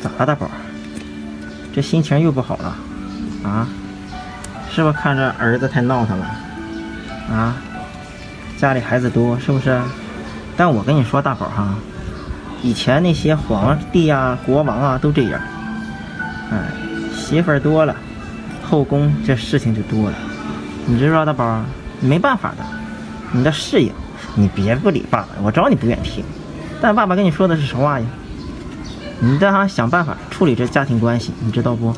咋了，大宝？这心情又不好了啊？是不是看着儿子太闹腾了啊？家里孩子多是不是？但我跟你说，大宝哈，以前那些皇帝啊、国王啊都这样，哎，媳妇儿多了，后宫这事情就多了。你知道，大宝，没办法的，你的适应，你别不理爸爸，我知道你不愿听，但爸爸跟你说的是实话呀。你得想办法处理这家庭关系，你知道不？